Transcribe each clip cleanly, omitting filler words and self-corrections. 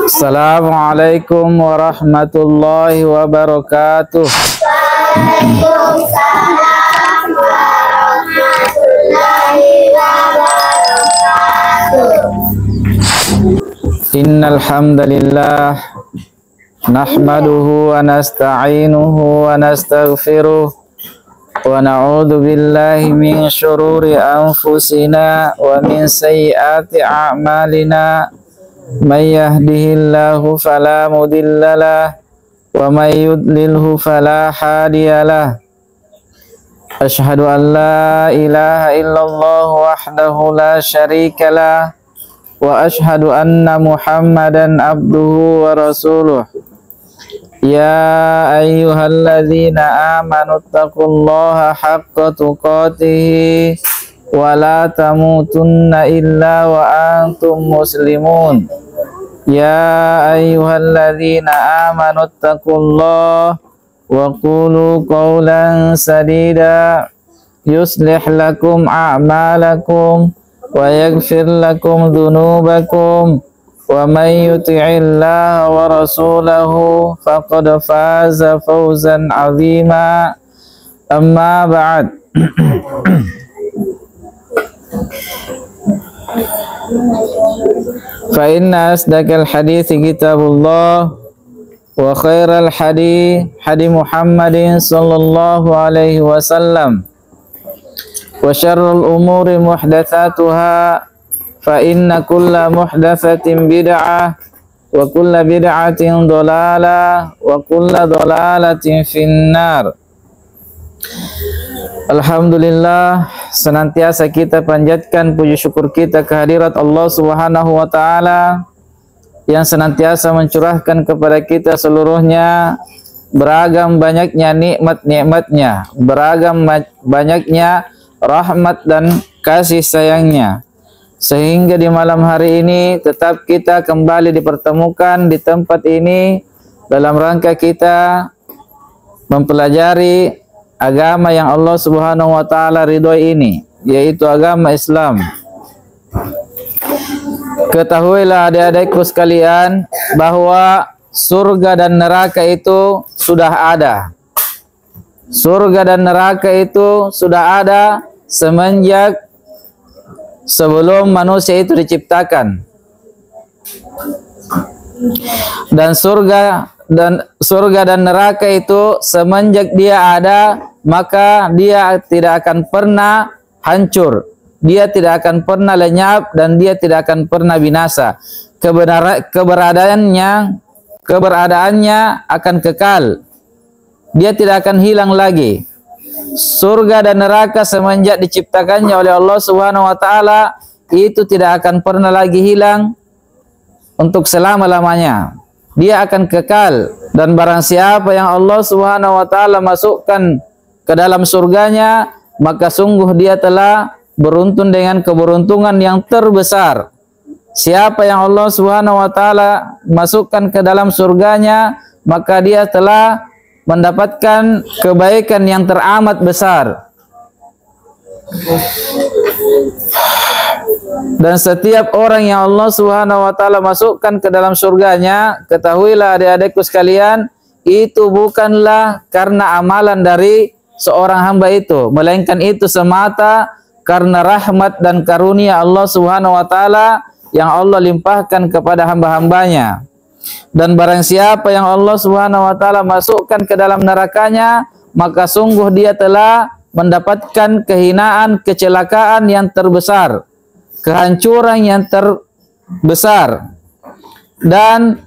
Assalamualaikum warahmatullahi wabarakatuh. Waalaikumsalam warahmatullahi wabarakatuh. Innal hamdalillah nahmaduhu wa nasta'inuhu wa nastaghfiruh wa na'udzu billahi min syururi anfusina wa min sayyiati a'malina. May yahdihillahu fala mudhillalah wa may yudlilhu fala hadiyalah. Asyhadu an la ilaha illallah wahdahu la syarikalah wa asyhadu anna Muhammadan abduhu wa rasuluh. Ya ayyuhalladzina amanu taqullaha haqqa tuqatih wa la tamutunna illa wa antum muslimun. Ya ayyuhalladzina amanu taqullaha wa qulu qawlan sadida yuslih lakum a'malakum wa yaghfir lakum dhunubakum wa may yuti'illaha wa rasulahu faqad faza fawzan 'azima. Amma ba'd. Fa inna asdaqal hadithi kitabullah wa khairal hadi Muhammadin sallallahu alaihi wasallam wa syarrul umuri muhdatsatuha fa inna kulla muhdatsatin bid'ah wa kulla bid'atin dhalalah wa kulla dhalalatin finnar. Alhamdulillah, senantiasa kita panjatkan puji syukur kita kehadirat Allah Subhanahu wa taala yang senantiasa mencurahkan kepada kita seluruhnya beragam banyaknya nikmat-nikmatnya, beragam banyaknya rahmat dan kasih sayangnya, sehingga di malam hari ini tetap kita kembali dipertemukan di tempat ini dalam rangka kita mempelajari agama yang Allah Subhanahu wa taala ridhoi ini, yaitu agama Islam. Ketahuilah adik-adikku sekalian bahwa surga dan neraka itu sudah ada. Surga dan neraka itu sudah ada semenjak sebelum manusia itu diciptakan. Dan surga dan neraka itu semenjak dia ada, maka dia tidak akan pernah hancur, dia tidak akan pernah lenyap, dan dia tidak akan pernah binasa. Keberadaannya akan kekal, dia tidak akan hilang lagi. Surga dan neraka semenjak diciptakannya oleh Allah Subhanahu wa taala itu tidak akan pernah lagi hilang untuk selama-lamanya. Dia akan kekal, dan barang siapa yang Allah Subhanahu wa taala masukkan ke dalam surganya, maka sungguh dia telah beruntun dengan keberuntungan yang terbesar. Siapa yang Allah Subhanahu wa taala masukkan ke dalam surganya, maka dia telah mendapatkan kebaikan yang teramat besar. Dan setiap orang yang Allah Subhanahu wa taala masukkan ke dalam surganya, ketahuilah adik-adikku sekalian, itu bukanlah karena amalan dari seorang hamba itu, melainkan itu semata karena rahmat dan karunia Allah Subhanahu wa taala yang Allah limpahkan kepada hamba-hambanya. Dan barang siapa yang Allah Subhanahu wa taala masukkan ke dalam nerakanya, maka sungguh dia telah mendapatkan kehinaan, kecelakaan yang terbesar, kehancuran yang terbesar. Dan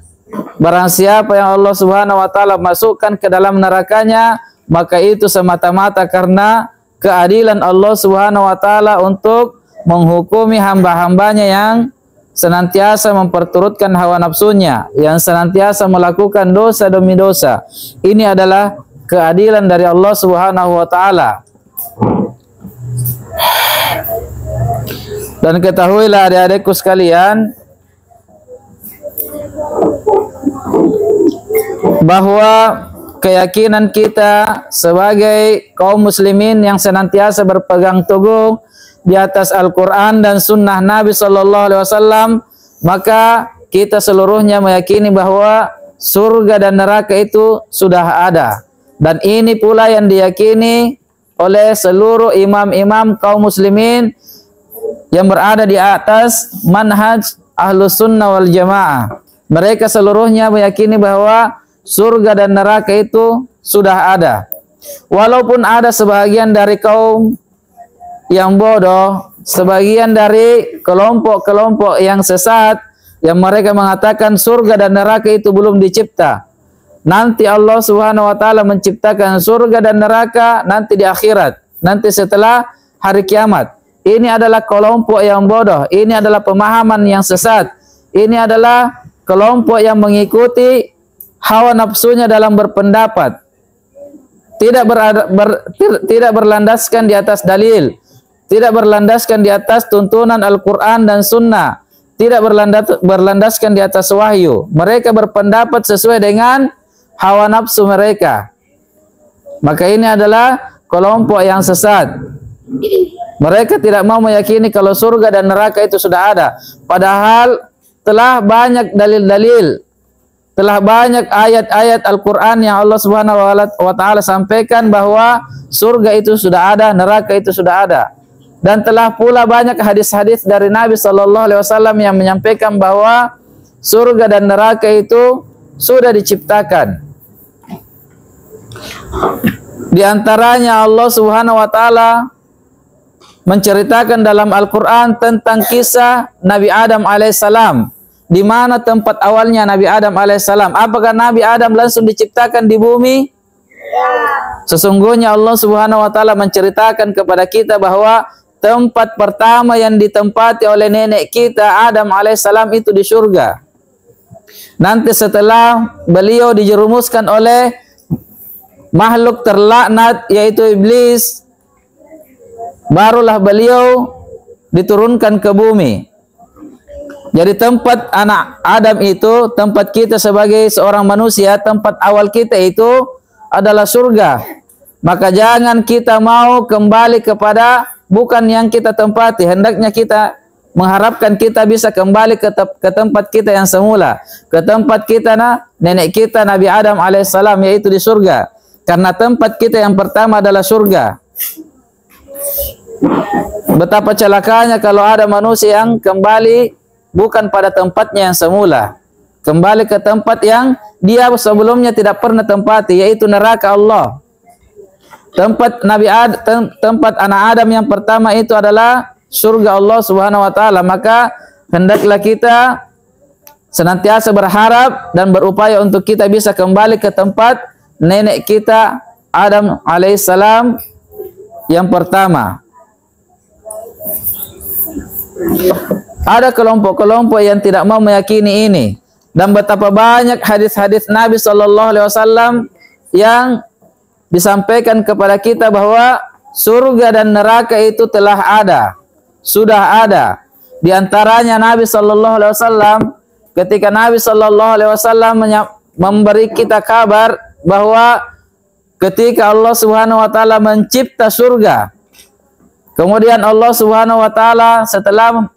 barang siapa yang Allah Subhanahu wa taala masukkan ke dalam nerakanya, maka itu semata-mata karena keadilan Allah Subhanahu wa taala untuk menghukumi hamba-hambanya yang senantiasa memperturutkan hawa nafsunya, yang senantiasa melakukan dosa demi dosa. Ini adalah keadilan dari Allah Subhanahu wa taala. Dan ketahuilah adik-adikku sekalian bahwa keyakinan kita sebagai kaum muslimin yang senantiasa berpegang teguh di atas Al-Quran dan Sunnah Nabi Sallallahu Alaihi Wasallam, maka kita seluruhnya meyakini bahwa surga dan neraka itu sudah ada. Dan ini pula yang diyakini oleh seluruh imam-imam kaum muslimin yang berada di atas manhaj Ahlus Sunnah wal Jamaah. Mereka seluruhnya meyakini bahwa surga dan neraka itu sudah ada. Walaupun ada sebagian dari kaum yang bodoh, sebagian dari kelompok-kelompok yang sesat, yang mereka mengatakan surga dan neraka itu belum dicipta. Nanti Allah Subhanahu wa taala menciptakan surga dan neraka nanti di akhirat, nanti setelah hari kiamat. Ini adalah kelompok yang bodoh, ini adalah pemahaman yang sesat. Ini adalah kelompok yang mengikuti hawa nafsunya dalam berpendapat. Tidak berlandaskan di atas dalil, tidak berlandaskan di atas tuntunan Al-Quran dan Sunnah, tidak berlandaskan di atas wahyu. Mereka berpendapat sesuai dengan hawa nafsu mereka. Maka ini adalah kelompok yang sesat. Mereka tidak mau meyakini kalau surga dan neraka itu sudah ada. Padahal telah banyak dalil-dalil, telah banyak ayat-ayat Al-Quran yang Allah Subhanahu wa Ta'ala sampaikan bahwa surga itu sudah ada, neraka itu sudah ada. Dan telah pula banyak hadis-hadis dari Nabi Sallallahu Alaihi Wasallam yang menyampaikan bahwa surga dan neraka itu sudah diciptakan. Di antaranya Allah Subhanahu wa taala menceritakan dalam Al-Qur'an tentang kisah Nabi Adam alaihissalam. Di mana tempat awalnya Nabi Adam alaihissalam? Apakah Nabi Adam langsung diciptakan di bumi? Sesungguhnya Allah Subhanahu wa taala menceritakan kepada kita bahwa tempat pertama yang ditempati oleh nenek kita Adam alaihissalam itu di surga. Nanti setelah beliau dijerumuskan oleh makhluk terlaknat yaitu iblis, barulah beliau diturunkan ke bumi. Jadi tempat anak Adam itu, tempat kita sebagai seorang manusia, tempat awal kita itu adalah surga. Maka jangan kita mau kembali kepada bukan yang kita tempati. Hendaknya kita mengharapkan kita bisa kembali ke tempat kita yang semula, ke tempat kita nenek kita Nabi Adam alaihissalam, yaitu di surga. Karena tempat kita yang pertama adalah surga. Betapa celakanya kalau ada manusia yang kembali bukan pada tempatnya yang semula, kembali ke tempat yang dia sebelumnya tidak pernah tempati, yaitu neraka Allah. Tempat Nabi Adam, tempat anak Adam yang pertama itu adalah surga Allah Subhanahu wa taala. Maka hendaklah kita senantiasa berharap dan berupaya untuk kita bisa kembali ke tempat nenek kita Adam alaihissalam yang pertama. Ada kelompok-kelompok yang tidak mau meyakini ini, dan betapa banyak hadis-hadis Nabi Sallallahu Alaihi Wasallam yang disampaikan kepada kita bahwa surga dan neraka itu telah ada, sudah ada. Di antaranya Nabi Sallallahu Alaihi Wasallam, ketika Nabi Sallallahu Alaihi Wasallam memberi kita kabar bahwa ketika Allah Subhanahu wa taala mencipta surga, kemudian Allah Subhanahu wa taala setelah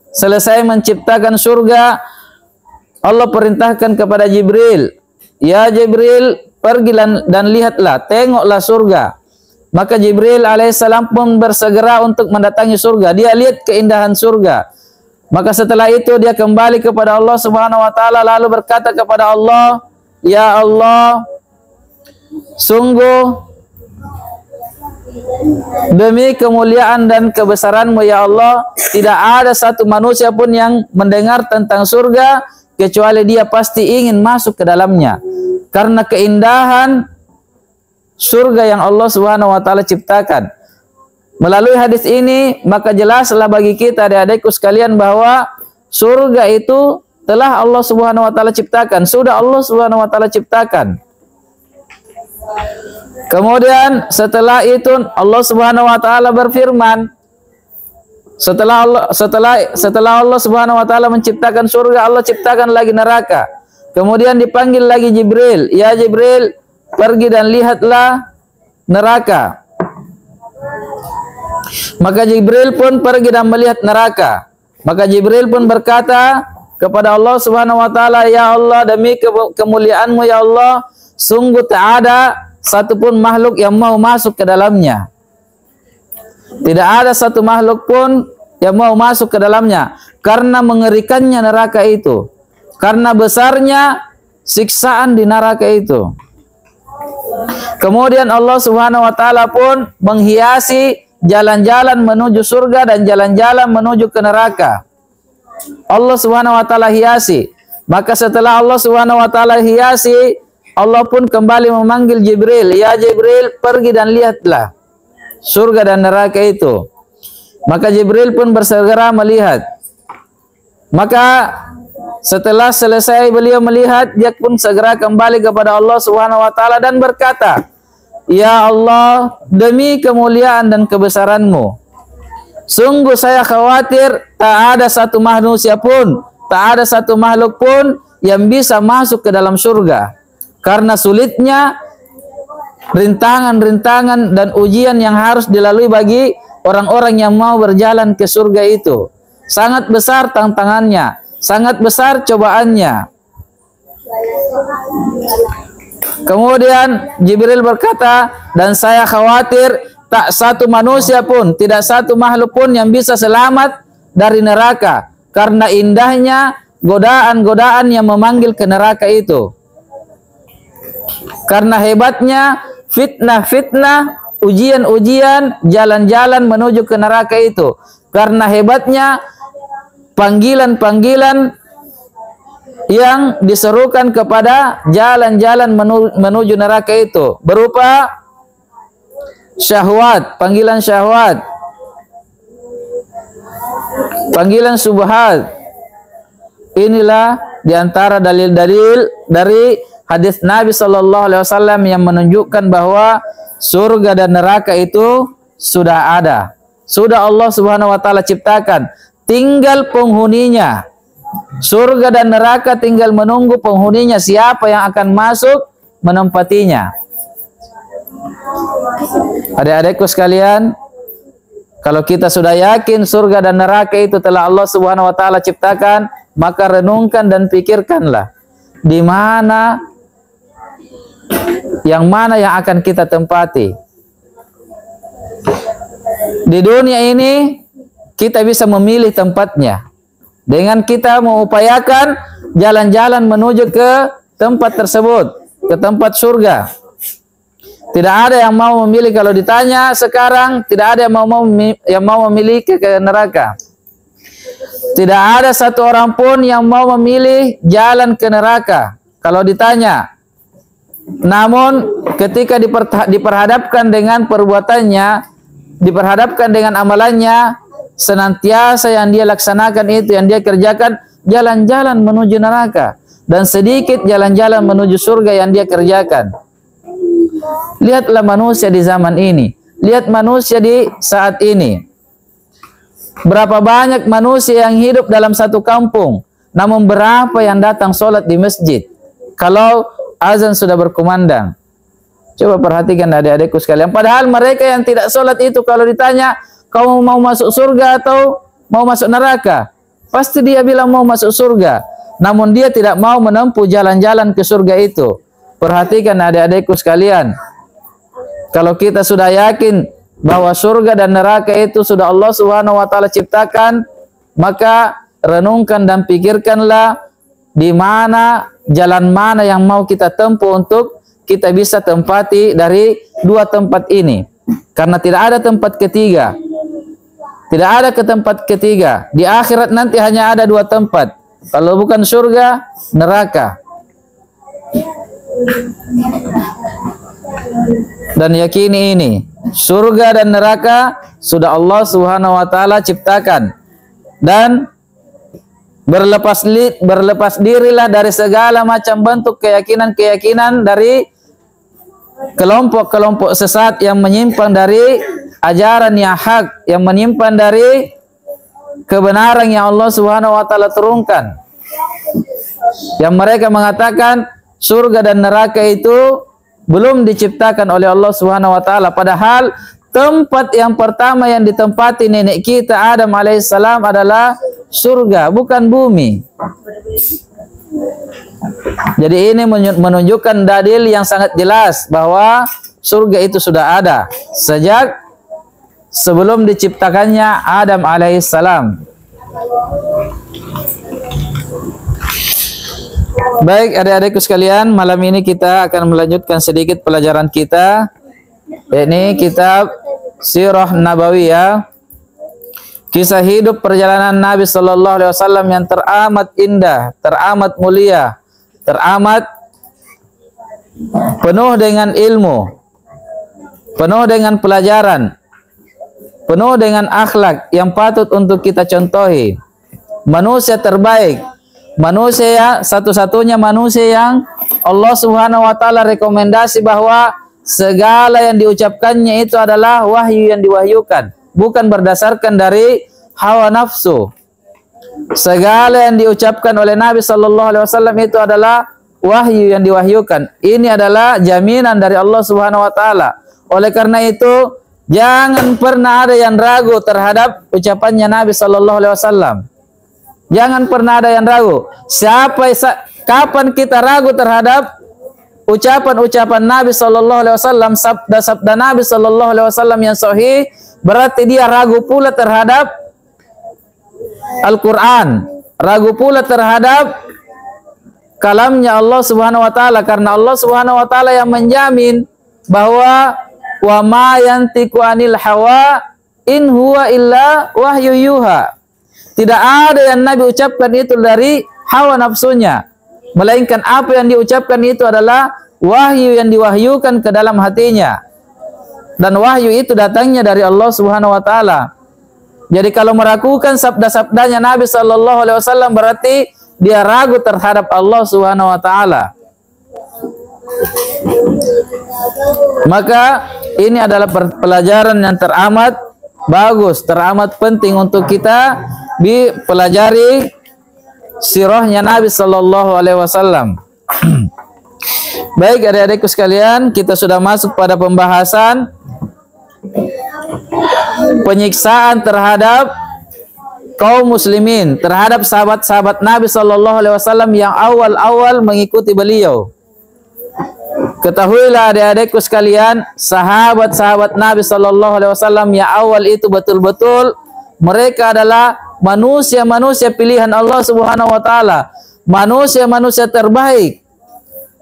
selesai menciptakan surga, Allah perintahkan kepada Jibril, "Ya Jibril, pergi dan lihatlah, tengoklah surga." Maka Jibril alaihissalam pun bersegera untuk mendatangi surga. Dia lihat keindahan surga. Maka setelah itu dia kembali kepada Allah Subhanahu wa taala lalu berkata kepada Allah, "Ya Allah, sungguh demi kemuliaan dan kebesaran-Mu ya Allah, tidak ada satu manusia pun yang mendengar tentang surga kecuali dia pasti ingin masuk ke dalamnya karena keindahan surga yang Allah Subhanahu wa taala ciptakan." Melalui hadis ini maka jelaslah bagi kita adik-adikku sekalian bahwa surga itu telah Allah Subhanahu wa taala ciptakan, sudah Allah Subhanahu wa taala ciptakan. Kemudian setelah itu Allah Subhanahu wa taala berfirman, setelah Allah Subhanahu wa taala menciptakan surga, Allah ciptakan lagi neraka. Kemudian dipanggil lagi Jibril, "Ya Jibril, pergi dan lihatlah neraka." Maka Jibril pun pergi dan melihat neraka. Maka Jibril pun berkata kepada Allah Subhanahu wa taala, "Ya Allah, demi kemuliaan-Mu ya Allah, sungguh tak ada satupun makhluk yang mau masuk ke dalamnya. Tidak ada satu makhluk pun yang mau masuk ke dalamnya karena mengerikannya neraka itu, karena besarnya siksaan di neraka itu." Kemudian Allah Subhanahu wa taala pun menghiasi jalan-jalan menuju surga dan jalan-jalan menuju ke neraka. Allah Subhanahu wa taala hiasi. Maka setelah Allah Subhanahu wa taala hiasi, Allah pun kembali memanggil Jibril, "Ya Jibril, pergi dan lihatlah surga dan neraka itu." Maka Jibril pun bersegera melihat. Maka setelah selesai beliau melihat, dia pun segera kembali kepada Allah Subhanahu wa taala dan berkata, "Ya Allah, demi kemuliaan dan kebesaran-Mu, sungguh saya khawatir tak ada satu manusia pun, tak ada satu makhluk pun yang bisa masuk ke dalam surga karena sulitnya rintangan-rintangan dan ujian yang harus dilalui bagi orang-orang yang mau berjalan ke surga itu. Sangat besar tantangannya, sangat besar cobaannya." Kemudian Jibril berkata, "Dan saya khawatir tak satu manusia pun, tidak satu makhluk pun yang bisa selamat dari neraka karena indahnya godaan-godaan yang memanggil ke neraka itu. Karena hebatnya fitnah-fitnah, ujian-ujian, jalan-jalan menuju ke neraka itu. Karena hebatnya panggilan-panggilan yang diserukan kepada jalan-jalan menuju neraka itu, berupa syahwat, panggilan syahwat, panggilan subhat. Inilah diantara dalil-dalil dari hadis Nabi Sallallahu Alaihi Wasallam yang menunjukkan bahwa surga dan neraka itu sudah ada, sudah Allah Subhanahu Wa Taala ciptakan, tinggal penghuninya. Surga dan neraka tinggal menunggu penghuninya, siapa yang akan masuk menempatinya. Adik-adikku sekalian, kalau kita sudah yakin surga dan neraka itu telah Allah Subhanahu wa taala ciptakan, maka renungkan dan pikirkanlah di mana yang akan kita tempati. Di dunia ini kita bisa memilih tempatnya dengan kita mengupayakan jalan-jalan menuju ke tempat tersebut, ke tempat surga. Tidak ada yang mau memilih, kalau ditanya sekarang, tidak ada yang mau memilih ke neraka. Tidak ada satu orang pun yang mau memilih jalan ke neraka kalau ditanya. Namun ketika diperhadapkan dengan perbuatannya, diperhadapkan dengan amalannya, senantiasa yang dia laksanakan itu, yang dia kerjakan, jalan-jalan menuju neraka, dan sedikit jalan-jalan menuju surga yang dia kerjakan. Lihatlah manusia di zaman ini, lihat manusia di saat ini. Berapa banyak manusia yang hidup dalam satu kampung, namun berapa yang datang sholat di masjid kalau azan sudah berkumandang? Coba perhatikan adik-adikku sekalian. Padahal mereka yang tidak sholat itu kalau ditanya, "Kamu mau masuk surga atau mau masuk neraka?" Pasti dia bilang mau masuk surga. Namun dia tidak mau menempuh jalan-jalan ke surga itu. Perhatikan adik-adikku sekalian. Kalau kita sudah yakin bahwa surga dan neraka itu sudah Allah Subhanahu wa taala ciptakan, maka renungkan dan pikirkanlah di mana, jalan mana yang mau kita tempuh untuk kita bisa tempati dari dua tempat ini. Karena tidak ada tempat ketiga. Tidak ada ke tempat ketiga. Di akhirat nanti hanya ada dua tempat. Kalau bukan surga, neraka. Dan yakini ini, surga dan neraka sudah Allah Subhanahu wa taala ciptakan. Dan berlepas dirilah dari segala macam bentuk keyakinan-keyakinan dari kelompok-kelompok sesat yang menyimpang dari ajaran yang hak, yang menyimpang dari kebenaran yang Allah Subhanahu wa taala turunkan. Yang mereka mengatakan surga dan neraka itu belum diciptakan oleh Allah Subhanahu wa taala, padahal tempat yang pertama yang ditempati nenek kita Adam alaihissalam adalah surga, bukan bumi. Jadi ini menunjukkan dalil yang sangat jelas bahwa surga itu sudah ada sejak sebelum diciptakannya Adam alaihissalam. Baik adik-adikku sekalian, malam ini kita akan melanjutkan sedikit pelajaran kita, yakni kitab Sirah Nabawiyah, kisah hidup perjalanan Nabi Sallallahu Alaihi Wasallam yang teramat indah, teramat mulia, teramat penuh dengan ilmu, penuh dengan pelajaran, penuh dengan akhlak yang patut untuk kita contohi. Manusia terbaik, manusia satu-satunya manusia yang Allah Subhanahu wa taala rekomendasi bahwa segala yang diucapkannya itu adalah wahyu yang diwahyukan, bukan berdasarkan dari hawa nafsu. Segala yang diucapkan oleh Nabi Sallallahu Alaihi Wasallam itu adalah wahyu yang diwahyukan. Ini adalah jaminan dari Allah Subhanahu Wa Taala. Oleh karena itu, jangan pernah ada yang ragu terhadap ucapannya Nabi Sallallahu Alaihi Wasallam. Jangan pernah ada yang ragu. Kapan kita ragu terhadap ucapan-ucapan Nabi Sallallahu Alaihi Wasallam, sabda-sabda Nabi Sallallahu Alaihi Wasallam yang sahih, berarti dia ragu pula terhadap Al-Quran, ragu pula terhadap kalamnya Allah Subhanahu Wa Taala, karena Allah Subhanahu Wa Taala yang menjamin bahwa wa ma yantiqu anil hawa in huwa illa wahyu yuha. Tidak ada yang Nabi ucapkan itu dari hawa nafsunya, melainkan apa yang diucapkan itu adalah wahyu yang diwahyukan ke dalam hatinya. Dan wahyu itu datangnya dari Allah Subhanahu wa taala. Jadi kalau meragukan sabda-sabdanya Nabi Sallallahu Alaihi Wasallam berarti dia ragu terhadap Allah Subhanahu wa taala. Maka ini adalah pelajaran yang teramat bagus, teramat penting untuk kita dipelajari sirahnya Nabi Sallallahu Alaihi Wasallam. Baik adik-adikku sekalian, kita sudah masuk pada pembahasan penyiksaan terhadap kaum muslimin, terhadap sahabat-sahabat Nabi Sallallahu Alaihi Wasallam yang awal-awal mengikuti beliau. Ketahuilah adik-adikku sekalian, sahabat-sahabat Nabi Sallallahu Alaihi Wasallam yang awal itu betul-betul mereka adalah manusia-manusia pilihan Allah Subhanahu wa taala, manusia-manusia terbaik,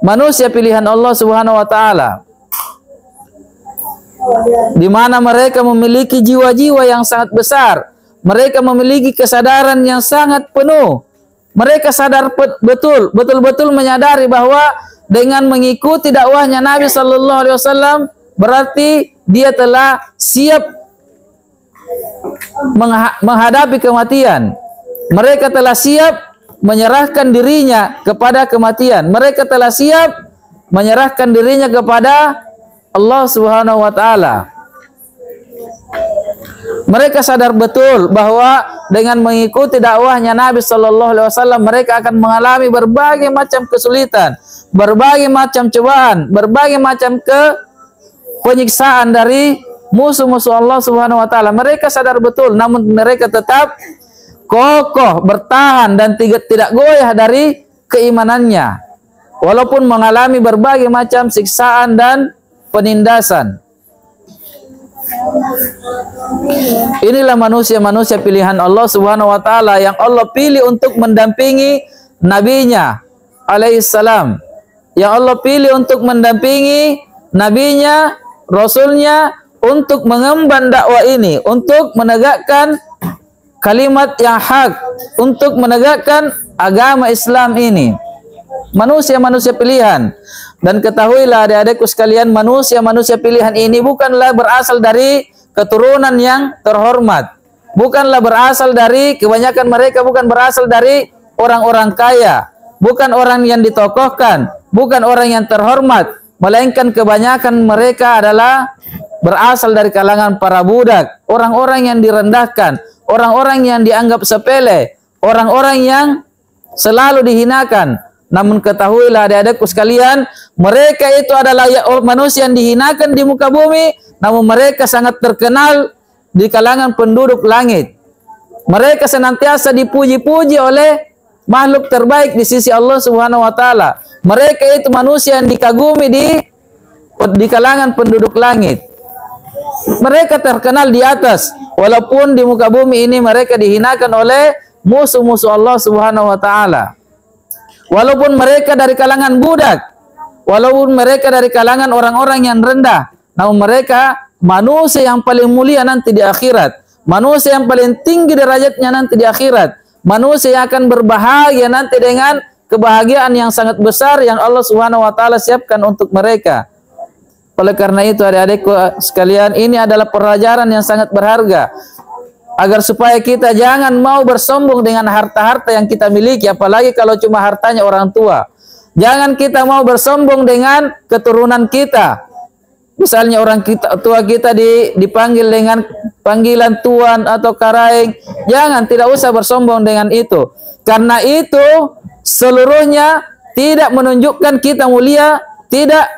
manusia pilihan Allah Subhanahu wa taala, di mana mereka memiliki jiwa-jiwa yang sangat besar, mereka memiliki kesadaran yang sangat penuh. Mereka sadar betul-betul menyadari bahwa dengan mengikuti dakwahnya Nabi Sallallahu Alaihi Wasallam berarti dia telah siap menghadapi kematian. Mereka telah siap menyerahkan dirinya kepada kematian. Mereka telah siap menyerahkan dirinya kepada Allah Subhanahu wa taala. Mereka sadar betul bahwa dengan mengikuti dakwahnya Nabi Sallallahu Alaihi Wasallam mereka akan mengalami berbagai macam kesulitan, berbagai macam cobaan, berbagai macam penyiksaan dari musuh-musuh Allah Subhanahu wa taala. Mereka sadar betul, namun mereka tetap kokoh bertahan dan tidak goyah dari keimanannya walaupun mengalami berbagai macam siksaan dan penindasan. Inilah manusia-manusia pilihan Allah Subhanahu wa taala yang Allah pilih untuk mendampingi nabinya alaihissalam, yang Allah pilih untuk mendampingi nabinya, rasulnya, untuk mengemban dakwah ini, untuk menegakkan kalimat yang hak, untuk menegakkan agama Islam ini. Manusia-manusia pilihan. Dan ketahuilah adik-adikku sekalian, manusia-manusia pilihan ini bukanlah berasal dari keturunan yang terhormat, bukanlah berasal dari, kebanyakan mereka bukan berasal dari orang-orang kaya, bukan orang yang ditokohkan, bukan orang yang terhormat, melainkan kebanyakan mereka adalah berasal dari kalangan para budak, orang-orang yang direndahkan, orang-orang yang dianggap sepele, orang-orang yang selalu dihinakan. Namun ketahuilah adik-adikku sekalian, mereka itu adalah manusia yang dihinakan di muka bumi, namun mereka sangat terkenal di kalangan penduduk langit. Mereka senantiasa dipuji-puji oleh makhluk terbaik di sisi Allah Subhanahu wa taala. Mereka itu manusia yang dikagumi di kalangan penduduk langit. Mereka terkenal di atas, walaupun di muka bumi ini mereka dihinakan oleh musuh-musuh Allah Subhanahu wa taala. Walaupun mereka dari kalangan budak, walaupun mereka dari kalangan orang-orang yang rendah, namun mereka manusia yang paling mulia nanti di akhirat. Manusia yang paling tinggi derajatnya nanti di akhirat. Manusia yang akan berbahagia nanti dengan kebahagiaan yang sangat besar yang Allah Subhanahu wa taala siapkan untuk mereka. Oleh karena itu adik-adikku sekalian, ini adalah pelajaran yang sangat berharga. Agar supaya kita jangan mau bersombong dengan harta-harta yang kita miliki, apalagi kalau cuma hartanya orang tua. Jangan kita mau bersombong dengan keturunan kita. Misalnya orang tua kita dipanggil dengan panggilan tuan atau karaeng. Jangan, tidak usah bersombong dengan itu. Karena itu seluruhnya tidak menunjukkan kita mulia, tidak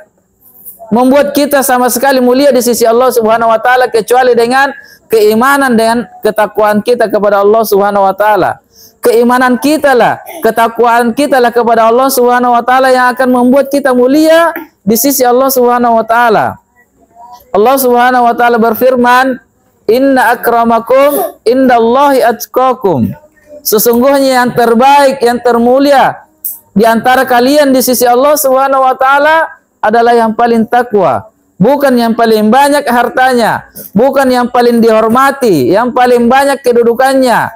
membuat kita sama sekali mulia di sisi Allah Subhanahu wa taala, kecuali dengan keimanan dan ketakwaan kita kepada Allah Subhanahu wa taala. Keimanan kita lah, ketakwaan kita lah kepada Allah Subhanahu wa taala yang akan membuat kita mulia di sisi Allah Subhanahu wa taala. Allah Subhanahu wa taala berfirman, "Inna akramakum indallahi atqakum." Sesungguhnya yang terbaik, yang termulia di antara kalian di sisi Allah Subhanahu wa taala adalah yang paling takwa. Bukan yang paling banyak hartanya, bukan yang paling dihormati, yang paling banyak kedudukannya,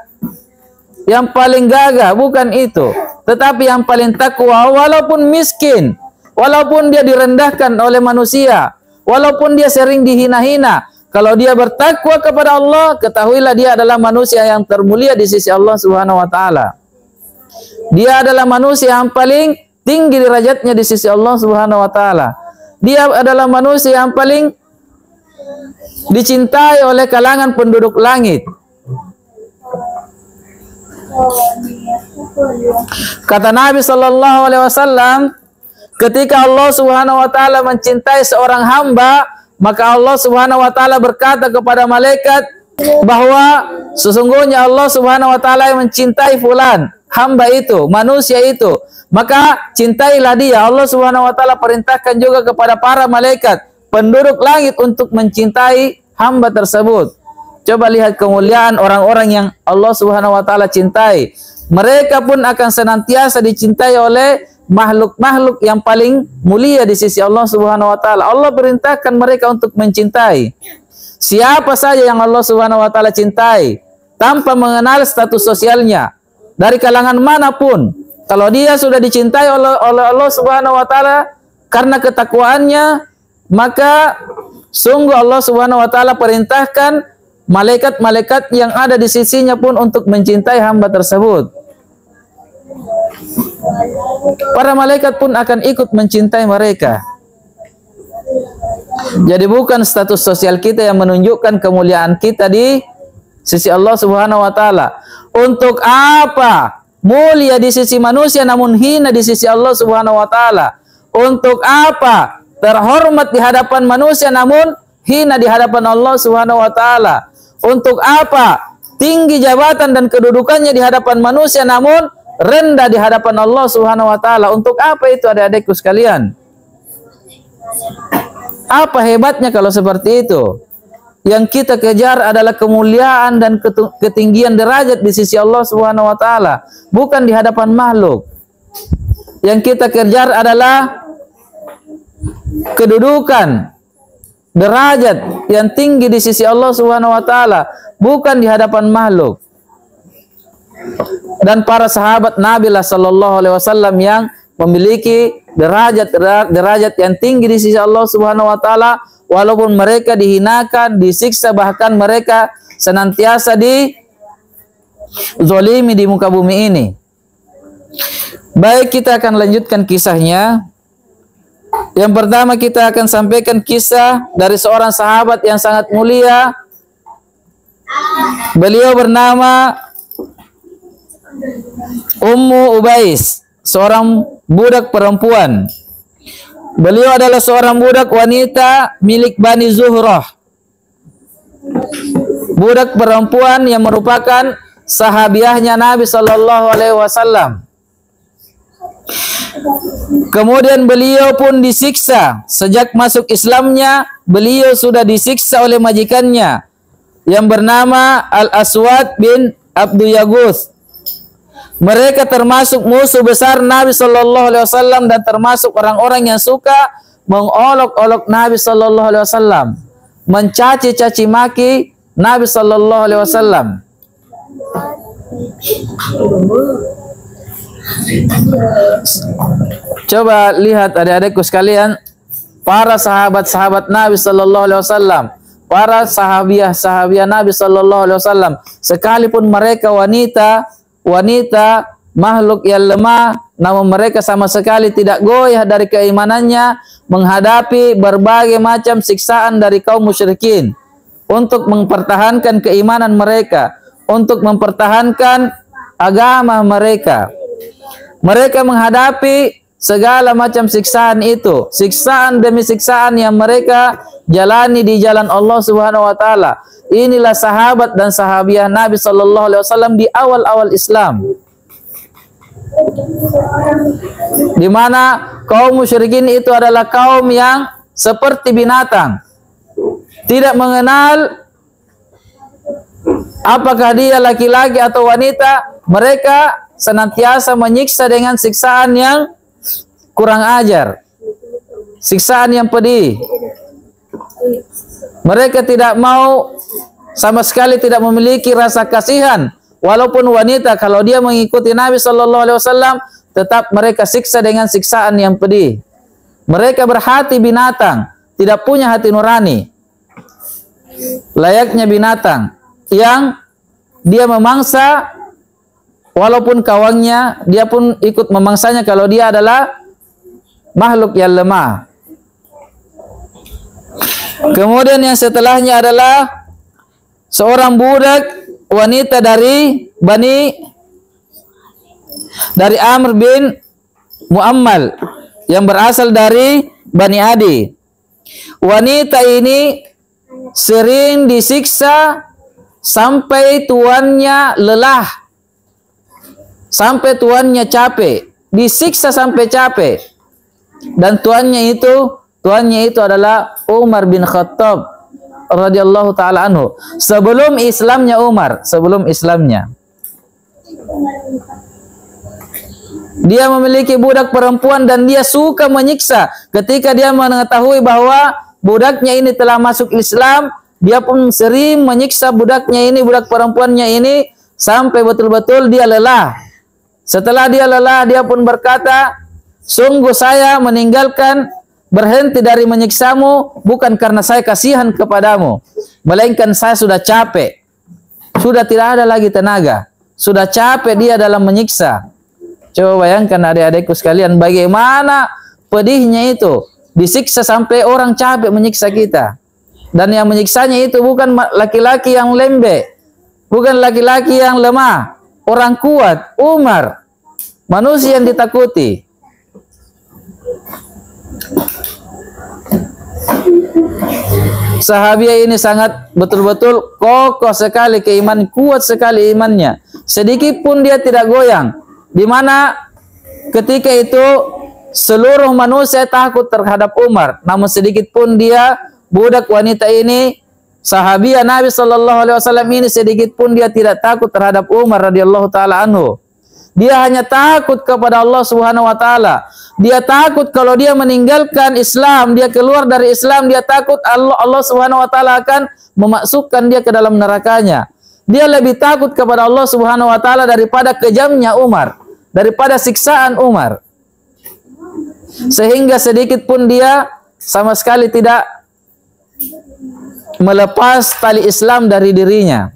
yang paling gagah, bukan itu. Tetapi yang paling takwa, walaupun miskin, walaupun dia direndahkan oleh manusia, walaupun dia sering dihina-hina, kalau dia bertakwa kepada Allah, ketahuilah dia adalah manusia yang termulia di sisi Allah Subhanahu wa taala. Dia adalah manusia yang paling tinggi derajatnya di sisi Allah Subhanahu wa taala. Dia adalah manusia yang paling dicintai oleh kalangan penduduk langit. Kata Nabi sallallahu alaihi wasallam, ketika Allah Subhanahu wa taala mencintai seorang hamba, maka Allah Subhanahu wa taala berkata kepada malaikat bahwa sesungguhnya Allah Subhanahu wa taala yang mencintai fulan, hamba itu, manusia itu. Maka cintailah dia. Allah Subhanahu wa taala perintahkan juga kepada para malaikat penduduk langit untuk mencintai hamba tersebut. Coba lihat kemuliaan orang-orang yang Allah Subhanahu wa taala cintai. Mereka pun akan senantiasa dicintai oleh makhluk-makhluk yang paling mulia di sisi Allah Subhanahu wa taala. Allah perintahkan mereka untuk mencintai siapa saja yang Allah Subhanahu wa taala cintai tanpa mengenal status sosialnya, dari kalangan manapun. Kalau dia sudah dicintai oleh Allah Subhanahu wa taala karena ketakwaannya, maka sungguh Allah Subhanahu wa taala perintahkan malaikat-malaikat yang ada di sisinya pun untuk mencintai hamba tersebut. Para malaikat pun akan ikut mencintai mereka. Jadi bukan status sosial kita yang menunjukkan kemuliaan kita di sisi Allah Subhanahu wa taala. Untuk apa mulia di sisi manusia namun hina di sisi Allah Subhanahu wa taala? Untuk apa terhormat di hadapan manusia namun hina di hadapan Allah Subhanahu wa taala? Untuk apa tinggi jabatan dan kedudukannya di hadapan manusia namun rendah di hadapan Allah Subhanahu wa taala? Untuk apa itu adik-adikku sekalian? Apa hebatnya kalau seperti itu? Yang kita kejar adalah kemuliaan dan ketinggian derajat di sisi Allah Subhanahu wa taala, bukan di hadapan makhluk. Yang kita kejar adalah kedudukan, derajat yang tinggi di sisi Allah Subhanahu wa taala, bukan di hadapan makhluk. Dan para sahabat Nabi sallallahu alaihi wasallam yang memiliki derajat yang tinggi di sisi Allah Subhanahu wa taala, walaupun mereka dihinakan, disiksa, bahkan mereka senantiasa dizolimi di muka bumi ini. Baik, kita akan lanjutkan kisahnya. Yang pertama kita akan sampaikan kisah dari seorang sahabat yang sangat mulia. Beliau bernama Ummu Ubais, seorang budak perempuan. Beliau adalah seorang budak wanita milik Bani Zuhrah. Budak perempuan yang merupakan sahabiahnya Nabi Sallallahu Alaihi Wasallam. Kemudian beliau pun disiksa. Sejak masuk Islamnya, beliau sudah disiksa oleh majikannya yang bernama Al-Aswad bin Abdu Yaguth. Mereka termasuk musuh besar Nabi Sallallahu Alaihi Wasallam dan termasuk orang-orang yang suka mengolok-olok Nabi Sallallahu Alaihi Wasallam, mencaci-caci maki Nabi Sallallahu Alaihi Wasallam. Coba lihat adik-adikku sekalian, para sahabat-sahabat Nabi Sallallahu Alaihi Wasallam, para sahabiah Nabi Sallallahu Alaihi Wasallam, sekalipun mereka wanita makhluk yang lemah, namun mereka sama sekali tidak goyah dari keimanannya menghadapi berbagai macam siksaan dari kaum musyrikin untuk mempertahankan keimanan mereka, untuk mempertahankan agama mereka. Mereka menghadapi segala macam siksaan itu, siksaan demi siksaan yang mereka jalani di jalan Allah Subhanahu wa taala. Inilah sahabat dan sahabiah Nabi Sallallahu Alaihi Wasallam di awal-awal Islam, di mana kaum musyrikin itu adalah kaum yang seperti binatang, tidak mengenal apakah dia laki-laki atau wanita. Mereka senantiasa menyiksa dengan siksaan yang kurang ajar, siksaan yang pedih. Mereka tidak mau, sama sekali tidak memiliki rasa kasihan. Walaupun wanita, kalau dia mengikuti Nabi Sallallahu Alaihi Wasallam, tetap mereka siksa dengan siksaan yang pedih. Mereka berhati binatang, tidak punya hati nurani, layaknya binatang yang dia memangsa, walaupun kawannya, dia pun ikut memangsanya kalau dia adalah makhluk yang lemah. Kemudian yang setelahnya adalah seorang budak wanita dari Amr bin Muammal yang berasal dari Bani Adi. Wanita ini sering disiksa sampai tuannya lelah, sampai tuannya capek, disiksa sampai capek. Dan tuannya itu adalah Umar bin Khattab radhiyallahu taala anhu. Sebelum Islamnya Umar, sebelum Islamnya, dia memiliki budak perempuan dan dia suka menyiksa. Ketika dia mengetahui bahwa budaknya ini telah masuk Islam, dia pun sering menyiksa budaknya ini, budak perempuannya ini, sampai betul-betul dia lelah. Setelah dia lelah, dia pun berkata, sungguh saya meninggalkan, berhenti dari menyiksamu bukan karena saya kasihan kepadamu, melainkan saya sudah capek, sudah tidak ada lagi tenaga, sudah capek dia dalam menyiksa. Coba bayangkan adik-adikku sekalian, bagaimana pedihnya itu, disiksa sampai orang capek menyiksa kita. Dan yang menyiksanya itu bukan laki-laki yang lembek, bukan laki-laki yang lemah, orang kuat, Umar, manusia yang ditakuti. Sahabiah ini sangat betul-betul kokoh sekali keimanan, kuat sekali imannya. Sedikit pun dia tidak goyang. Di mana ketika itu seluruh manusia takut terhadap Umar, namun sedikit pun dia, budak wanita ini, sahabiah Nabi Sallallahu Alaihi Wasallam ini, sedikit pun dia tidak takut terhadap Umar radhiyallahu taala anhu. Dia hanya takut kepada Allah Subhanahu wa taala. Dia takut kalau dia meninggalkan Islam, dia keluar dari Islam, dia takut Allah Subhanahu wa taala akan memasukkan dia ke dalam nerakanya. Dia lebih takut kepada Allah Subhanahu wa taala daripada kejamnya Umar, daripada siksaan Umar. Sehingga sedikit pun dia sama sekali tidak melepas tali Islam dari dirinya.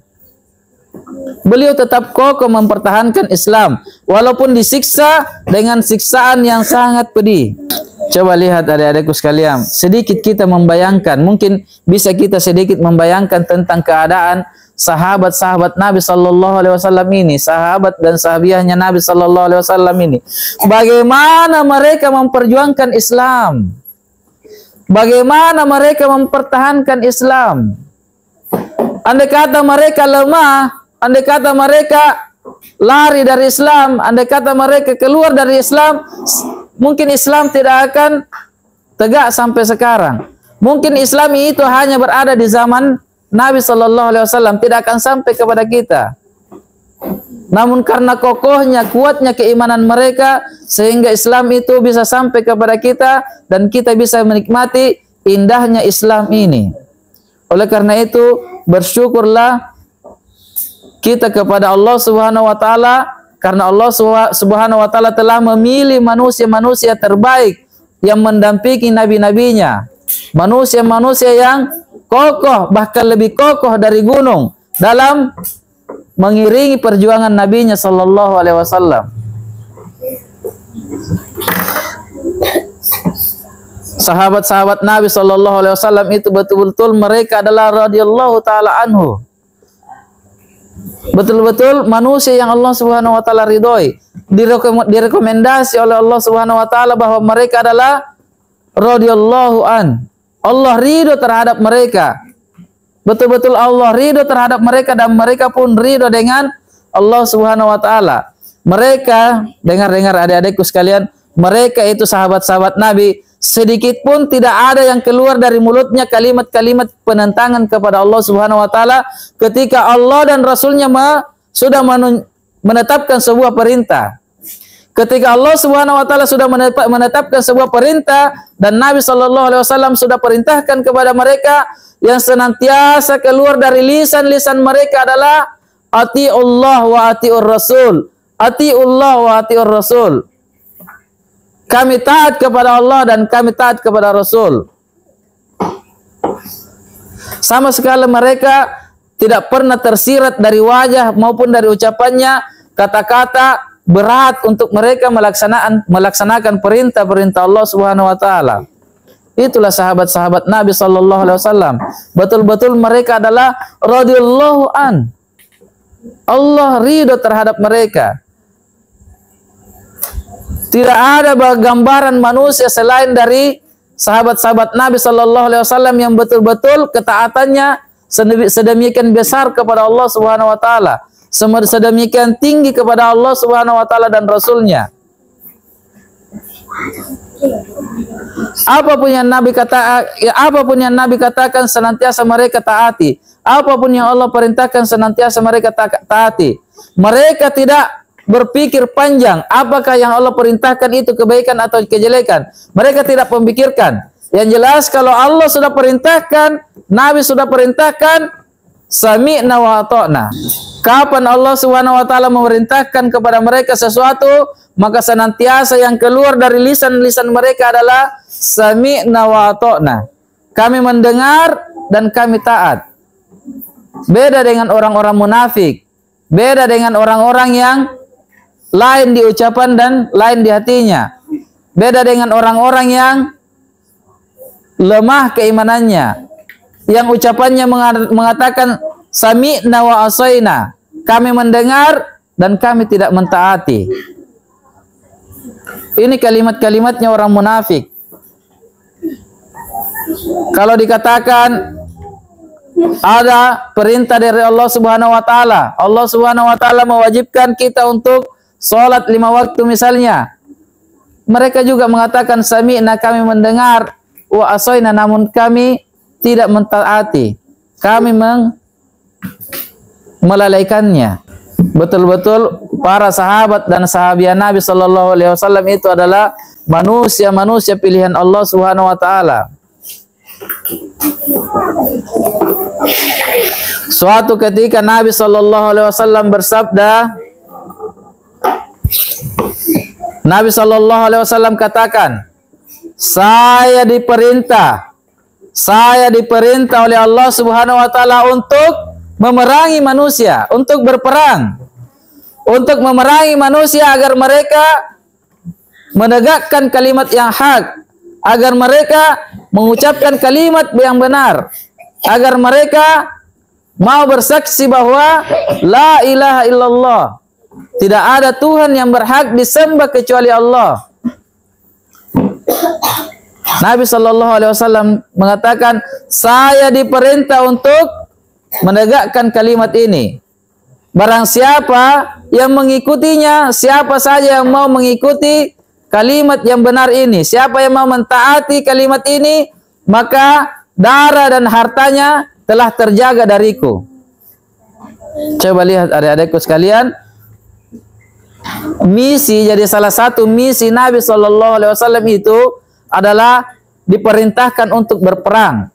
Beliau tetap kokoh mempertahankan Islam walaupun disiksa dengan siksaan yang sangat pedih. Coba lihat adik-adikku sekalian, sedikit kita membayangkan, mungkin bisa kita sedikit membayangkan tentang keadaan sahabat-sahabat Nabi Sallallahu Alaihi Wasallam ini, sahabat dan sahabiahnya Nabi Sallallahu Alaihi Wasallam ini. Bagaimana mereka memperjuangkan Islam? bagaimana mereka mempertahankan Islam. Andai kata mereka lemah, andai kata mereka lari dari Islam, andai kata mereka keluar dari Islam, mungkin Islam tidak akan tegak sampai sekarang. Mungkin Islam itu hanya berada di zaman Nabi Shallallahu Alaihi Wasallam, tidak akan sampai kepada kita. Namun karena kokohnya, kuatnya keimanan mereka, sehingga Islam itu bisa sampai kepada kita dan kita bisa menikmati indahnya Islam ini. Oleh karena itu, bersyukurlah kita kepada Allah Subhanahu wa taala, karena Allah Subhanahu wa taala telah memilih manusia-manusia terbaik yang mendampingi nabi-nabinya. Manusia-manusia yang kokoh, bahkan lebih kokoh dari gunung dalam mengiringi perjuangan nabinya sallallahu alaihi wasallam. Sahabat-sahabat Nabi sallallahu alaihi wasallam itu betul-betul mereka adalah radhiyallahu taala anhu. Betul-betul manusia yang Allah Subhanahu wa taala ridhoi. Direkomendasi oleh Allah Subhanahu wa taala bahwa mereka adalah radhiyallahu an. Allah ridho terhadap mereka. Betul-betul Allah ridho terhadap mereka dan mereka pun ridho dengan Allah Subhanahu wa taala. Mereka, dengar-dengar adik-adikku sekalian, mereka itu sahabat-sahabat Nabi, sedikit pun tidak ada yang keluar dari mulutnya kalimat-kalimat penentangan kepada Allah Subhanahu wa taala ketika Allah dan Rasulnya sudah menetapkan sebuah perintah. Ketika Allah Subhanahu wa taala sudah menetapkan sebuah perintah dan Nabi sallallahu alaihi wasallam sudah perintahkan kepada mereka, yang senantiasa keluar dari lisan-lisan mereka adalah atiullah wa atiur rasul. Atiullah wa atiur rasul. Kami taat kepada Allah dan kami taat kepada Rasul. Sama sekali mereka tidak pernah tersirat dari wajah maupun dari ucapannya kata-kata berat untuk mereka melaksanakan perintah-perintah Allah Subhanahu wa taala. Itulah sahabat-sahabat Nabi sallallahu alaihi wasallam. Betul-betul mereka adalah radhiyallahu an. Allah ridho terhadap mereka. Tidak ada gambaran manusia selain dari sahabat-sahabat Nabi sallallahu alaihi wasallam yang betul-betul ketaatannya sedemikian besar kepada Allah Subhanahu wa taala, sedemikian tinggi kepada Allah Subhanahu wa taala dan Rasulnya. Apapun yang Nabi katakan senantiasa mereka taati. Apapun yang Allah perintahkan senantiasa mereka taati. Mereka tidak berpikir panjang apakah yang Allah perintahkan itu kebaikan atau kejelekan. Mereka tidak memikirkan. Yang jelas kalau Allah sudah perintahkan, Nabi sudah perintahkan, sami'na wa ata'na. Kapan Allah Subhanahu wa taala memerintahkan kepada mereka sesuatu, maka senantiasa yang keluar dari lisan-lisan mereka adalah sami'na wa ata'na. Kami mendengar dan kami taat. Beda dengan orang-orang munafik. Beda dengan orang-orang yang lain di ucapan dan lain di hatinya. Beda dengan orang-orang yang lemah keimanannya, yang ucapannya mengatakan sami'na wa asaina, kami mendengar dan kami tidak mentaati. Ini kalimat-kalimatnya orang munafik. Kalau dikatakan ada perintah dari Allah Subhanahu wa taala, Allah Subhanahu wa taala mewajibkan kita untuk salat 5 waktu misalnya, mereka juga mengatakan sami'na, kami mendengar, wa asaina, namun kami tidak mentaati, kami melalaikannya. Betul-betul para sahabat dan sahabiah Nabi sallallahu alaihi wasallam itu adalah manusia-manusia pilihan Allah Subhanahu wa taala. Suatu ketika Nabi sallallahu alaihi wasallam bersabda, Nabi sallallahu alaihi wasallam katakan, saya diperintah oleh Allah Subhanahu wa taala untuk memerangi manusia, untuk berperang, untuk memerangi manusia agar mereka menegakkan kalimat yang hak, agar mereka mengucapkan kalimat yang benar, agar mereka mau bersaksi bahwa la ilaha illallah, tidak ada Tuhan yang berhak disembah kecuali Allah. Nabi Shallallahu Alaihi Wasallam mengatakan, saya diperintah untuk menegakkan kalimat ini. Barang siapa yang mengikutinya, siapa saja yang mau mengikuti kalimat yang benar ini, siapa yang mau mentaati kalimat ini, maka darah dan hartanya telah terjaga dariku. Coba lihat adik-adikku sekalian, misi, jadi salah satu misi Nabi Shallallahu Alaihi Wasallam itu adalah diperintahkan untuk berperang,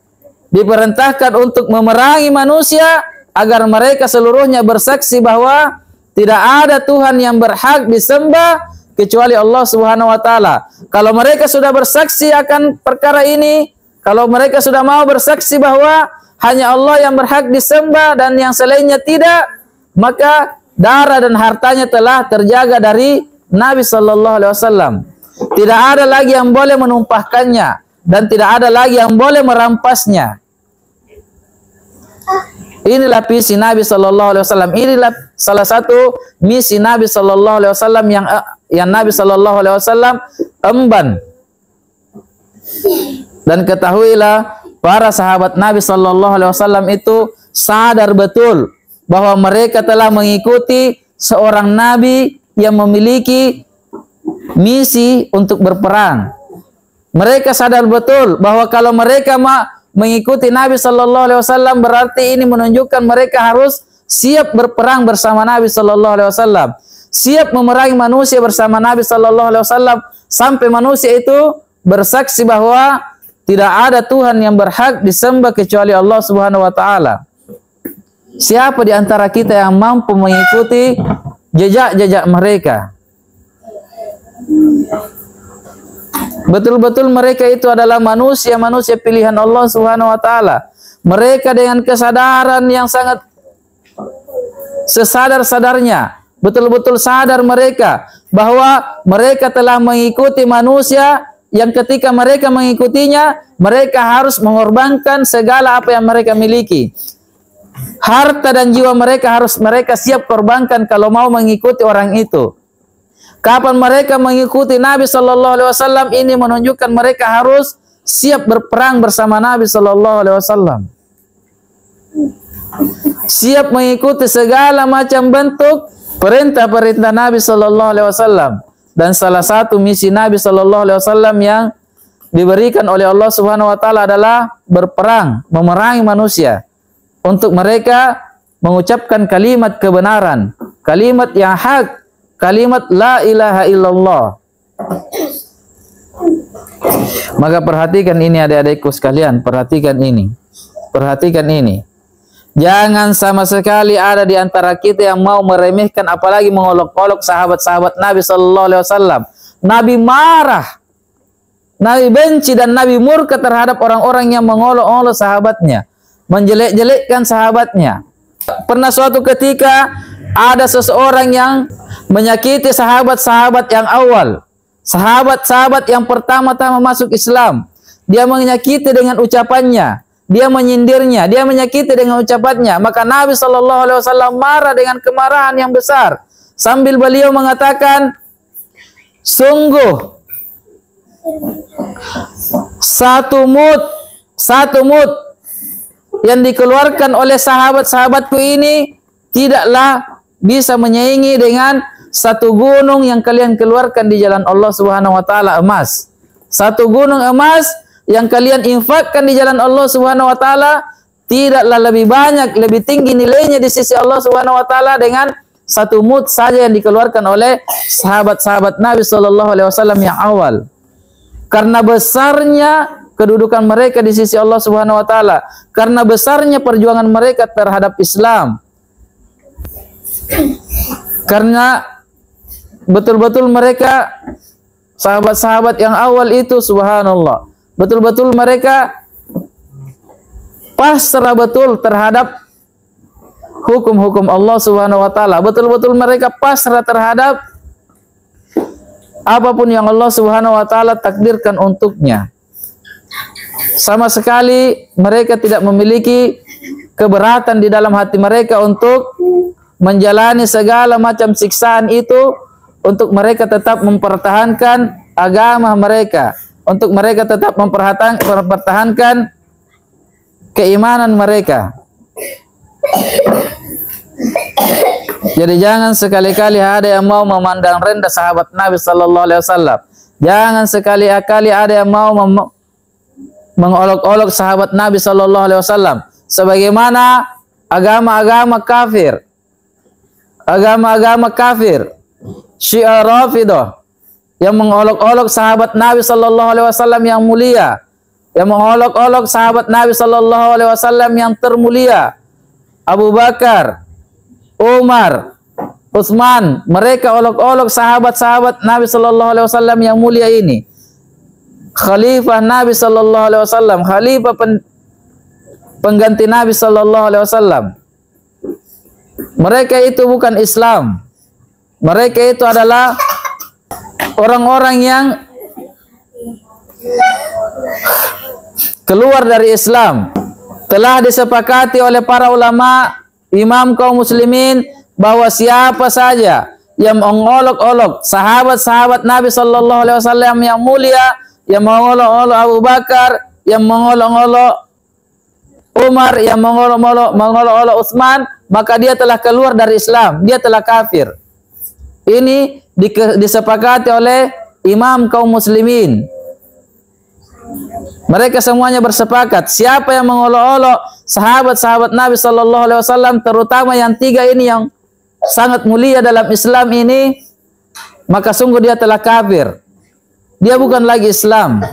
diperintahkan untuk memerangi manusia agar mereka seluruhnya bersaksi bahwa tidak ada Tuhan yang berhak disembah kecuali Allah Subhanahu wa taala. Kalau mereka sudah bersaksi akan perkara ini, kalau mereka sudah mau bersaksi bahwa hanya Allah yang berhak disembah dan yang selainnya tidak, maka darah dan hartanya telah terjaga dari Nabi Shallallahu Alaihi Wasallam. Tidak ada lagi yang boleh menumpahkannya dan tidak ada lagi yang boleh merampasnya. Inilah misi Nabi Shallallahu Alaihi Wasallam. Inilah salah satu misi Nabi Shallallahu Alaihi Wasallam yang Nabi Shallallahu Alaihi Wasallam emban. Dan ketahuilah, para sahabat Nabi Shallallahu Alaihi Wasallam itu sadar betul bahwa mereka telah mengikuti seorang Nabi yang memiliki misi untuk berperang. Mereka sadar betul bahwa kalau mereka mengikuti Nabi Shallallahu Alaihi Wasallam, berarti ini menunjukkan mereka harus siap berperang bersama Nabi Shallallahu Alaihi Wasallam, siap memerangi manusia bersama Nabi Shallallahu Alaihi Wasallam sampai manusia itu bersaksi bahwa tidak ada Tuhan yang berhak disembah kecuali Allah Subhanahu Wa Taala. Siapa di antara kita yang mampu mengikuti jejak-jejak mereka? Betul-betul mereka itu adalah manusia-manusia pilihan Allah Subhanahu wa taala. Mereka dengan kesadaran yang sangat sesadar-sadarnya, betul-betul sadar mereka bahwa mereka telah mengikuti manusia yang ketika mereka mengikutinya, mereka harus mengorbankan segala apa yang mereka miliki. Harta dan jiwa mereka harus mereka siap korbankan kalau mau mengikuti orang itu. Kapan mereka mengikuti Nabi Shallallahu Alaihi Wasallam, ini menunjukkan mereka harus siap berperang bersama Nabi Shallallahu Alaihi Wasallam. Siap mengikuti segala macam bentuk perintah-perintah Nabi Shallallahu Alaihi Wasallam. Dan salah satu misi Nabi Shallallahu Alaihi Wasallam yang diberikan oleh Allah Subhanahu Wa Taala adalah berperang, memerangi manusia, untuk mereka mengucapkan kalimat kebenaran, kalimat yang hak, kalimat la ilaha illallah. Maka perhatikan ini adik-adikku sekalian, perhatikan ini. Perhatikan ini. Jangan sama sekali ada di antara kita yang mau meremehkan apalagi mengolok-olok sahabat-sahabat Nabi Sallallahu Alaihi Wasallam. Nabi marah, Nabi benci dan Nabi murka terhadap orang-orang yang mengolok-olok sahabatnya, menjelek-jelekkan sahabatnya. Pernah suatu ketika ada seseorang yang menyakiti sahabat-sahabat yang awal, sahabat-sahabat yang pertama-tama masuk Islam. Dia menyakiti dengan ucapannya, dia menyindirnya, dia menyakiti dengan ucapannya. Maka Nabi Shallallahu Alaihi Wasallam marah dengan kemarahan yang besar, sambil beliau mengatakan, sungguh satu mut yang dikeluarkan oleh sahabat-sahabatku ini tidaklah bisa menyaingi dengan satu gunung yang kalian keluarkan di jalan Allah Subhanahu wa taala, emas. Satu gunung emas yang kalian infakkan di jalan Allah Subhanahu wa taala tidaklah lebih banyak, lebih tinggi nilainya di sisi Allah Subhanahu wa taala dengan satu mut saja yang dikeluarkan oleh sahabat-sahabat Nabi sallallahu alaihi wasallam yang awal. Karena besarnya kedudukan mereka di sisi Allah Subhanahu wa taala, karena besarnya perjuangan mereka terhadap Islam. Karena betul-betul mereka sahabat-sahabat yang awal itu, subhanallah, betul-betul mereka pasrah betul terhadap hukum-hukum Allah Subhanahu wa taala. Betul-betul mereka pasrah terhadap apapun yang Allah Subhanahu wa taala takdirkan untuknya. Sama sekali mereka tidak memiliki keberatan di dalam hati mereka untuk menjalani segala macam siksaan itu, untuk mereka tetap mempertahankan agama mereka, untuk mereka tetap mempertahankan keimanan mereka. Jadi jangan sekali-kali ada yang mau memandang rendah sahabat Nabi sallallahu alaihi wasallam. Jangan sekali-kali ada yang mau mengolok-olok sahabat Nabi sallallahu alaihi wasallam sebagaimana agama-agama kafir. Agama-agama kafir, Syiah Rafidah yang mengolok-olok sahabat Nabi sallallahu alaihi wasallam yang mulia, yang mengolok-olok sahabat Nabi sallallahu alaihi wasallam yang termulia, Abu Bakar, Umar, Utsman, mereka olok-olok sahabat-sahabat Nabi sallallahu alaihi wasallam yang mulia ini. Khalifah Nabi sallallahu alaihi wasallam, khalifah pengganti Nabi sallallahu alaihi wasallam. Mereka itu bukan Islam. Mereka itu adalah orang-orang yang keluar dari Islam. Telah disepakati oleh para ulama, imam kaum muslimin, bahwa siapa saja yang mengolok-olok sahabat-sahabat Nabi sallallahu alaihi wasallam yang mulia, yang mengolok-olok Abu Bakar, yang mengolok-olok Umar, yang mengolok-olok Utsman, maka dia telah keluar dari Islam, dia telah kafir. Ini disepakati oleh imam kaum muslimin. Mereka semuanya bersepakat, siapa yang mengolok-olok sahabat-sahabat Nabi sallallahu alaihi wasallam, terutama yang tiga ini yang sangat mulia dalam Islam ini, maka sungguh dia telah kafir. Dia bukan lagi Islam.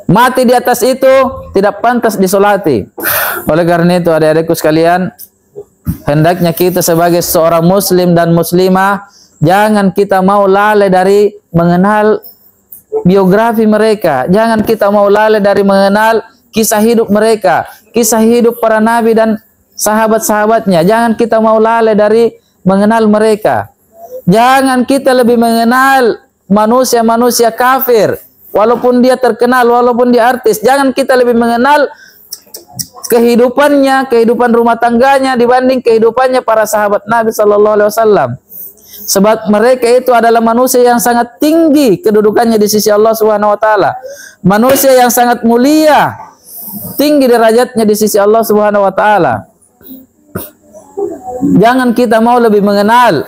Mati di atas itu tidak pantas disolati. Oleh karena itu, adik-adikku sekalian, hendaknya kita sebagai seorang muslim dan muslimah, jangan kita mau lalai dari mengenal biografi mereka. Jangan kita mau lalai dari mengenal kisah hidup mereka, kisah hidup para nabi dan sahabat-sahabatnya. Jangan kita mau lalai dari mengenal mereka. Jangan kita lebih mengenal manusia-manusia kafir, walaupun dia terkenal, walaupun dia artis. Jangan kita lebih mengenal kehidupannya, kehidupan rumah tangganya dibanding kehidupannya para sahabat Nabi sallallahu alaihi wasallam. Sebab mereka itu adalah manusia yang sangat tinggi kedudukannya di sisi Allah Subhanahu wa taala. Manusia yang sangat mulia, tinggi derajatnya di sisi Allah Subhanahu wa taala. Jangan kita mau lebih mengenal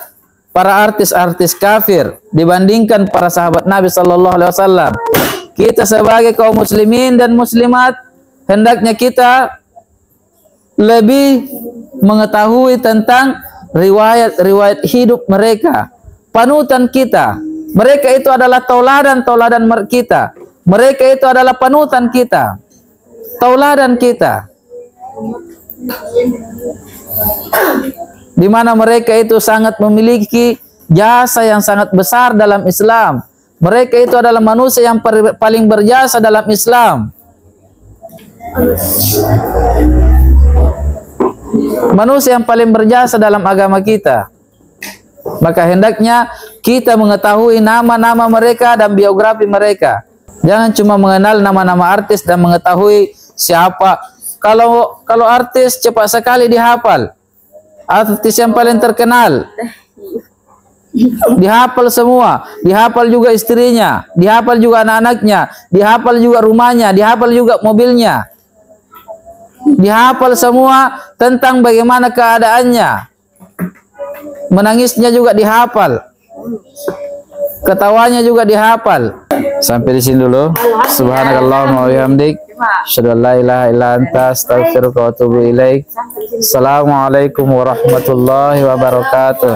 para artis-artis kafir dibandingkan para sahabat Nabi sallallahu alaihi wasallam. Kita sebagai kaum muslimin dan muslimat, hendaknya kita lebih mengetahui tentang riwayat-riwayat hidup mereka, panutan kita. Mereka itu adalah tauladan-tauladan kita. Mereka itu adalah panutan kita, tauladan kita. Di mana mereka itu sangat memiliki jasa yang sangat besar dalam Islam. Mereka itu adalah manusia yang paling berjasa dalam Islam. Manusia yang paling berjasa dalam agama kita. Maka hendaknya kita mengetahui nama-nama mereka dan biografi mereka. Jangan cuma mengenal nama-nama artis dan mengetahui siapa. Kalau artis cepat sekali dihafal. Artis yang paling terkenal dihafal semua, dihafal juga istrinya, dihafal juga anak-anaknya, dihafal juga rumahnya, dihafal juga mobilnya, dihafal semua tentang bagaimana keadaannya. Menangisnya juga dihafal, ketawanya juga dihafal. Sampai di sini dulu. Subhanakallahumma wa bihamdik, asyhadu an la ilaha illa anta, astaghfiruka wa atubu ilaik. Assalamualaikum warahmatullahi wabarakatuh.